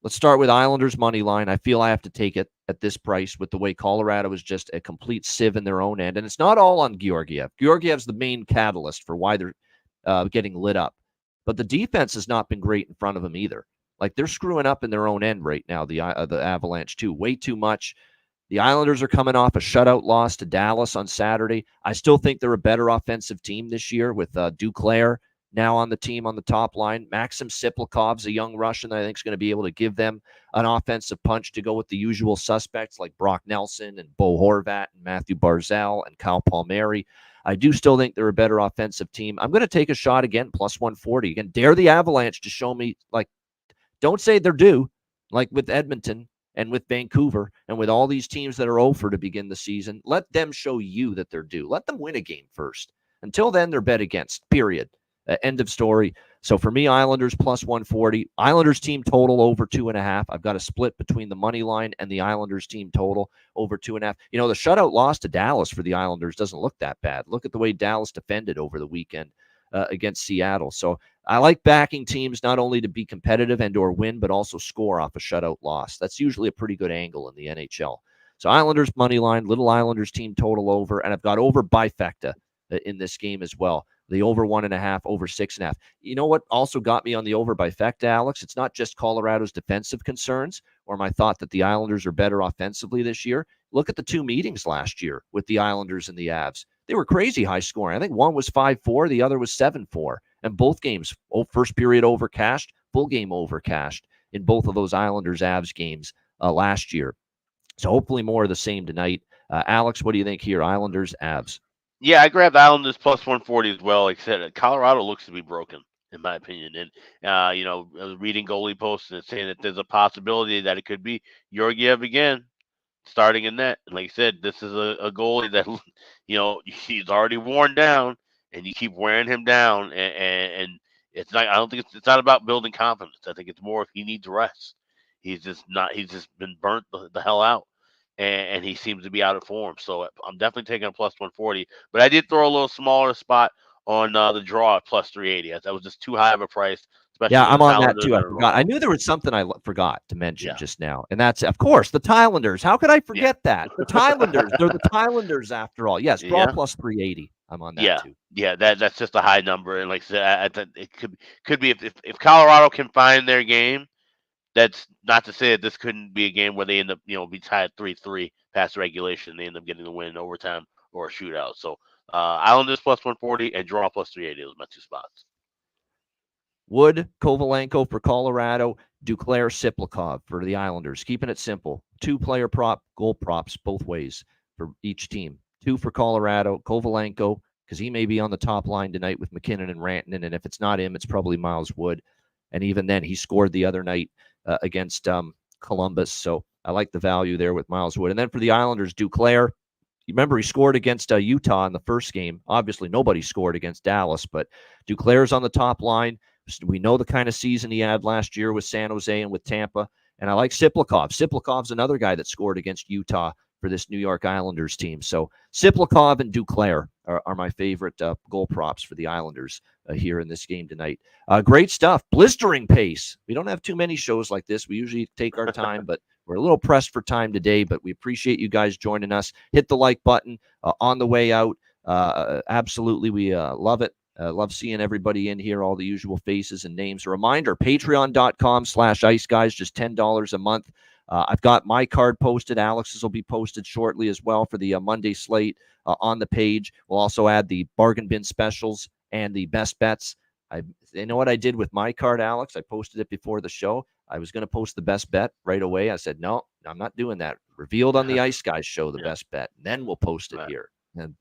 S2: Let's start with Islanders money line. I feel I have to take it at this price with the way Colorado is just a complete sieve in their own end. And it's not all on Georgiev. Georgiev's the main catalyst for why they're getting lit up. But the defense has not been great in front of them either. Like, they're screwing up in their own end right now, the Avalanche too. Way too much. The Islanders are coming off a shutout loss to Dallas on Saturday. I still think they're a better offensive team this year with Duclair now on the team on the top line. Maxim Siplikov's a young Russian that I think is going to be able to give them an offensive punch to go with the usual suspects like Brock Nelson and Bo Horvat and Matthew Barzal and Kyle Palmieri. I do still think they're a better offensive team. I'm going to take a shot again, plus 140. Again, dare the Avalanche to show me, don't say they're due, like with Edmonton and with Vancouver and with all these teams that are over to begin the season. Let them show you that they're due. Let them win a game first. Until then, they're bet against, period. End of story. So for me, Islanders plus 140. Islanders team total over 2.5. I've got a split between the money line and the Islanders team total over 2.5. The shutout loss to Dallas for the Islanders doesn't look that bad. Look at the way Dallas defended over the weekend against Seattle. So I like backing teams not only to be competitive and or win, but also score off a shutout loss. That's usually a pretty good angle in the NHL. So Islanders money line, little Islanders team total over, and I've got over bifecta in this game as well. The over 1.5, over 6.5. You know what also got me on the over by Fecta, Alex? It's not just Colorado's defensive concerns or my thought that the Islanders are better offensively this year. Look at the two meetings last year with the Islanders and the Avs. They were crazy high scoring. I think one was 5-4, the other was 7-4. And both games, first period over cashed, full game over cashed in both of those Islanders-Avs games last year. So hopefully more of the same tonight. Alex, what do you think here? Islanders, Avs.
S3: Yeah, I grabbed Islanders plus 140 as well. Like I said, Colorado looks to be broken, in my opinion. And, I was reading goalie posts and saying that there's a possibility that it could be Georgiev again, starting in net. And like I said, this is a goalie that, he's already worn down, and you keep wearing him down. And it's not. I don't think it's not about building confidence. I think it's more if he needs rest. He's just been burnt the hell out. And he seems to be out of form. So I'm definitely taking a plus 140. But I did throw a little smaller spot on the draw at plus 380. That was just too high of a price.
S2: Yeah, I'm on that too. I forgot. I knew there was something I forgot to mention just now. And that's, of course, the Thailanders. How could I forget that? The Thailanders. They're the Thailanders after all. Yes, draw plus 380. I'm on that too.
S3: Yeah, that's just a high number. And like I said, it could be if Colorado can find their game. That's not to say that this couldn't be a game where they end up, be tied 3-3 past regulation. They end up getting the win in overtime or a shootout. So Islanders plus 140 and draw plus 380 was my two spots.
S2: Wood, Kovalenko for Colorado, Duclair, Siplikov for the Islanders. Keeping it simple. 2-player goal props both ways for each team. 2 for Colorado, Kovalenko, because he may be on the top line tonight with McKinnon and Rantanen. And if it's not him, it's probably Miles Wood. And even then, he scored the other night against Columbus. So I like the value there with Miles Wood. And then for the Islanders, Duclair, you remember he scored against Utah in the first game. Obviously, nobody scored against Dallas, but Duclair's on the top line. We know the kind of season he had last year with San Jose and with Tampa. And I like Siplikov. Siplikov's another guy that scored against Utah for this New York Islanders team. So Siplikov and Duclair are my favorite goal props for the Islanders here in this game tonight. Great stuff. Blistering pace. We don't have too many shows like this. We usually take our time, but we're a little pressed for time today, but we appreciate you guys joining us. Hit the like button on the way out. Absolutely. We love it. Love seeing everybody in here, all the usual faces and names. A reminder, patreon.com/iceguys, just $10 a month. I've got my card posted. Alex's will be posted shortly as well for the Monday slate on the page. We'll also add the bargain bin specials and the best bets. You know what I did with my card, Alex? I posted it before the show. I was going to post the best bet right away. I said, no, I'm not doing that. Revealed on the Ice Guys show, the best bet. And then we'll post it here. And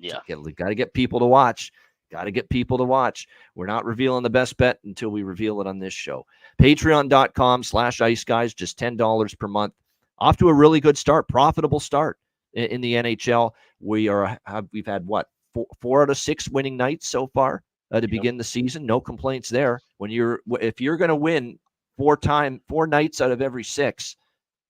S2: got to get people to watch. Got to get people to watch. We're not revealing the best bet until we reveal it on this show. Patreon.com/iceguys, just $10 per month. Off to a really good start, profitable start in the NHL. We've had what, 4 out of 6 winning nights so far to begin the season. No complaints there. If you're going to win 4 nights out of every 6,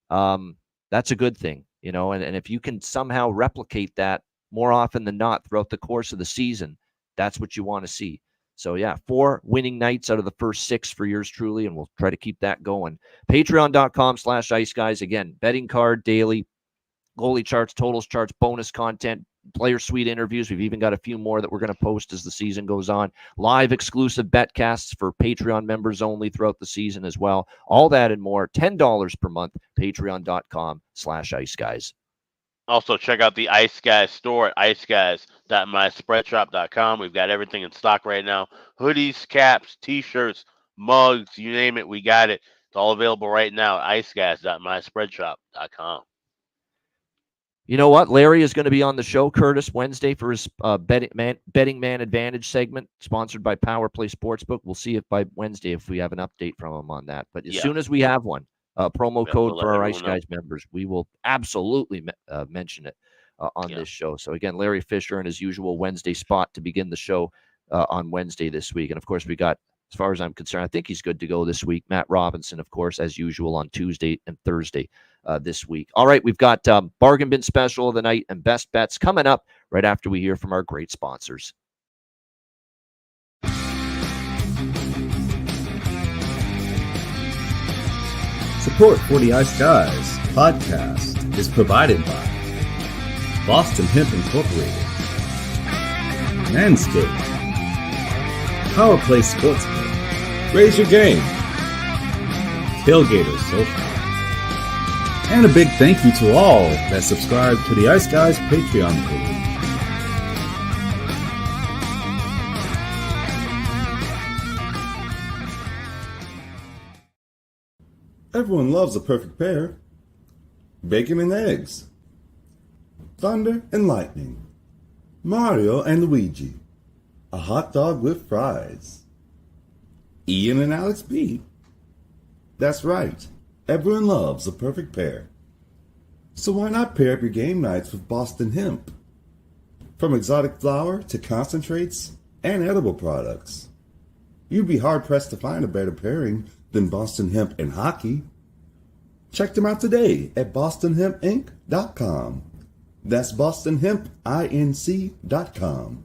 S2: that's a good thing, And if you can somehow replicate that more often than not throughout the course of the season, that's what you want to see. So, 4 winning nights out of the first 6 for yours truly, and we'll try to keep that going. Patreon.com/iceguys. Again, betting card daily, goalie charts, totals charts, bonus content, player suite interviews. We've even got a few more that we're going to post as the season goes on. Live exclusive betcasts for Patreon members only throughout the season as well. All that and more, $10 per month, patreon.com/iceguys.
S3: Also, check out the Ice Guys store at iceguys.myspreadshop.com. We've got everything in stock right now. Hoodies, caps, T-shirts, mugs, you name it, we got it. It's all available right now at iceguys.myspreadshop.com.
S2: You know what? Larry is going to be on the show, Curtis, Wednesday for his Betting Man Advantage segment, sponsored by Power Play Sportsbook. We'll see if by Wednesday if we have an update from him on that. But as soon as we have one, promo code for our Ice Guys members, we will absolutely mention it on this show. So again, Larry Fisher in his usual Wednesday spot to begin the show on Wednesday this week. And of course, we got, as far as I'm concerned, I think he's good to go this week. Matt Robinson, of course, as usual on Tuesday and Thursday this week. All right, we've got Bargain Bin Special of the night and Best Bets coming up right after we hear from our great sponsors.
S4: Support for the Ice Guys podcast is provided by Boston Hemp Incorporated, Manscaped, Power Play Sportsbook, Raise Your Game, Tailgaters SoFi. And a big thank you to all that subscribe to the Ice Guys Patreon page. Everyone loves a perfect pair. Bacon and eggs. Thunder and lightning. Mario and Luigi. A hot dog with fries. Ian and Alex B. That's right. Everyone loves a perfect pair. So why not pair up your game nights with Boston Hemp? From exotic flower to concentrates and edible products. You'd be hard-pressed to find a better pairing than Boston Hemp and hockey. Check them out today at bostonhempinc.com. That's bostonhempinc.com.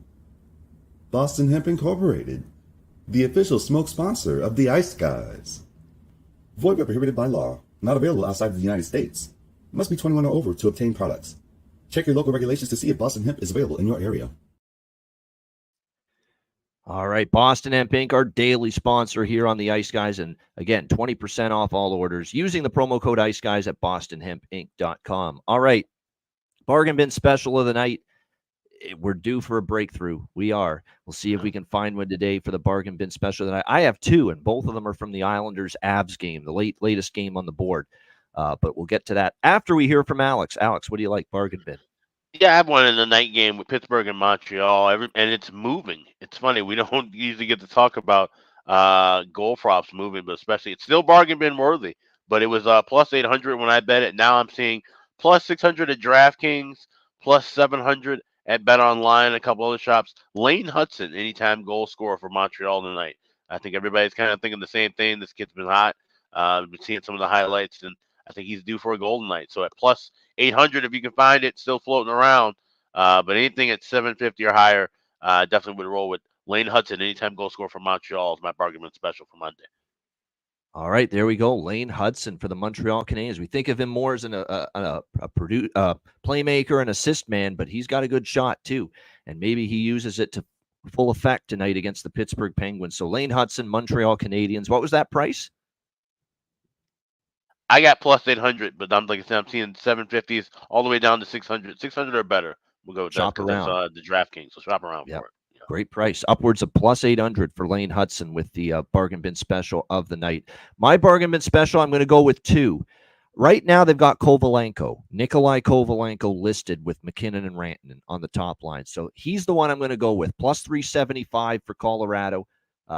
S4: Boston Hemp Incorporated, the official smoke sponsor of the Ice Guys. Void where prohibited by law. Not available outside of the United States. Must be 21 or over to obtain products. Check your local regulations to see if Boston Hemp is available in your area.
S2: All right, Boston Hemp Inc., our daily sponsor here on the Ice Guys. And again, 20% off all orders using the promo code Ice Guys at bostonhempinc.com. All right, bargain bin special of the night. We're due for a breakthrough. We are. We'll see if we can find one today for the bargain bin special of the night. I have two, and both of them are from the Islanders-Avs game, the latest game on the board. But we'll get to that after we hear from Alex. Alex, what do you like, bargain bin?
S3: Yeah, I have one in the night game with Pittsburgh and Montreal, and it's moving. It's funny. We don't usually get to talk about goal props moving, but especially it's still bargain bin worthy. But it was plus 800 when I bet it. Now I'm seeing plus 600 at DraftKings, plus 700 at Bet Online, a couple other shops. Lane Hudson, anytime goal scorer for Montreal tonight. I think everybody's kind of thinking the same thing. This kid's been hot. I've been seeing some of the highlights, and I think he's due for a golden night. So at plus 800, if you can find it, still floating around. But anything at 750 or higher, definitely would roll with Lane Hudson, anytime goal scorer for Montreal is my bargain bin special for Monday.
S2: All right, there we go. Lane Hudson for the Montreal Canadiens. We think of him more as a playmaker and assist man, but he's got a good shot too. And maybe he uses it to full effect tonight against the Pittsburgh Penguins. So Lane Hudson, Montreal Canadiens. What was that price?
S3: I got plus 800, but like I said, I'm seeing 750s all the way down to 600. 600 or better. We'll go with
S2: shop
S3: that
S2: around.
S3: That's the DraftKings. So shop around for it. Yeah.
S2: Great price. Upwards of plus 800 for Lane Hudson with the bargain bin special of the night. My bargain bin special, I'm going to go with two. Right now, they've got Nikolai Kovalenko listed with McKinnon and Rantanen on the top line. So he's the one I'm going to go with. Plus 375 for Colorado.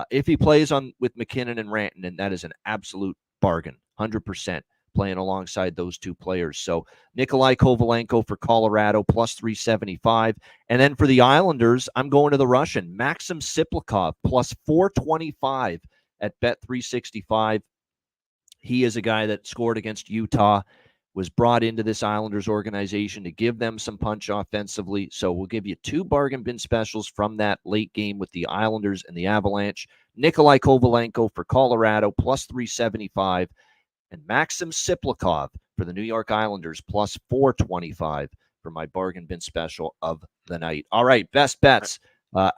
S2: If he plays with McKinnon and Rantanen, that is an absolute bargain. 100% playing alongside those two players. So Nikolai Kovalenko for Colorado, plus 375. And then for the Islanders, I'm going to the Russian, Maxim Siplikov, plus 425 at Bet365. He is a guy that scored against Utah, was brought into this Islanders organization to give them some punch offensively. So we'll give you two bargain bin specials from that late game with the Islanders and the Avalanche. Nikolai Kovalenko for Colorado, plus 375. And Maxim Siplikov for the New York Islanders, plus 425 for my bargain bin special of the night. All right, best bets.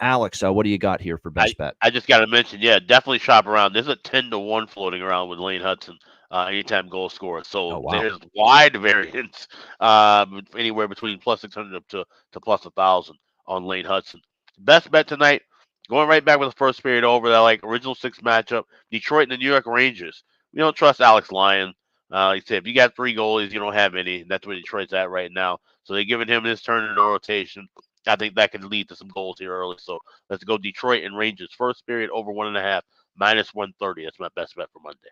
S2: Alex, what do you got here for best bet?
S3: I just got to mention, definitely shop around. There's a 10-1 floating around with Lane Hudson, anytime goal scorer. So there's wide variance, anywhere between plus 600 up to plus 1,000 on Lane Hudson. Best bet tonight, going right back with the first period over, that original six matchup, Detroit and the New York Rangers. We don't trust Alex Lyon. Like I said, if you got three goalies, you don't have any. That's where Detroit's at right now. So they're giving him his turn in the rotation. I think that could lead to some goals here early. So let's go Detroit and Rangers. First period over 1.5, minus 130. That's my best bet for Monday.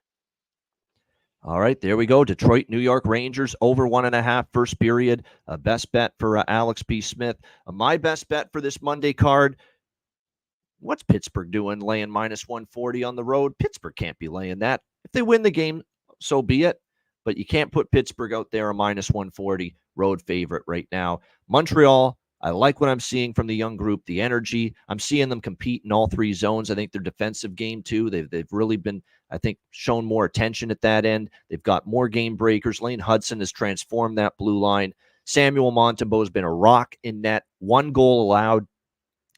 S2: All right, there we go. Detroit, New York Rangers, over 1.5 first period. Best bet for Alex B. Smith. My best bet for this Monday card, what's Pittsburgh doing laying minus 140 on the road? Pittsburgh can't be laying that. If they win the game, so be it. But you can't put Pittsburgh out there a minus 140 road favorite right now. Montreal, I like what I'm seeing from the young group, the energy. I'm seeing them compete in all three zones. I think their defensive game, too, they've really been, I think, shown more attention at that end. They've got more game breakers. Lane Hudson has transformed that blue line. Samuel Montembeault has been a rock in net. 1 goal allowed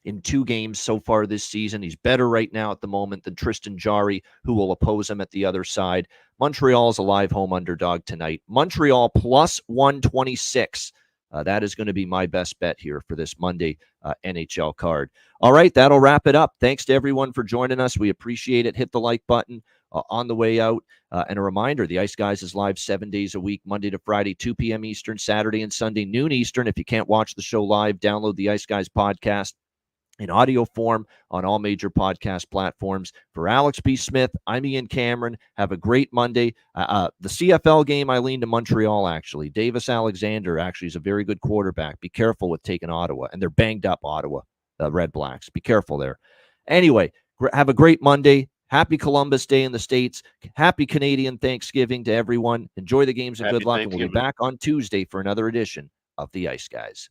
S2: in 2 games so far this season. He's better right now at the moment than Tristan Jarry, who will oppose him at the other side. Montreal is a live home underdog tonight. Montreal plus 126. That is going to be my best bet here for this Monday NHL card. All right, that'll wrap it up. Thanks to everyone for joining us. We appreciate it. Hit the like button on the way out. And a reminder, the Ice Guys is live 7 days a week, Monday to Friday, 2 p.m. Eastern, Saturday and Sunday, noon Eastern. If you can't watch the show live, download the Ice Guys podcast in audio form on all major podcast platforms. For Alex B. Smith, I'm Ian Cameron. Have a great Monday. The CFL game, I lean to Montreal, actually. Davis Alexander actually is a very good quarterback. Be careful with taking Ottawa. And they're banged up, Ottawa, Red Blacks. Be careful there. Anyway, have a great Monday. Happy Columbus Day in the States. Happy Canadian Thanksgiving to everyone. Enjoy the games and
S3: Happy
S2: good luck. And we'll be
S3: Thanksgiving.
S2: back on Tuesday for another edition of the Ice Guys.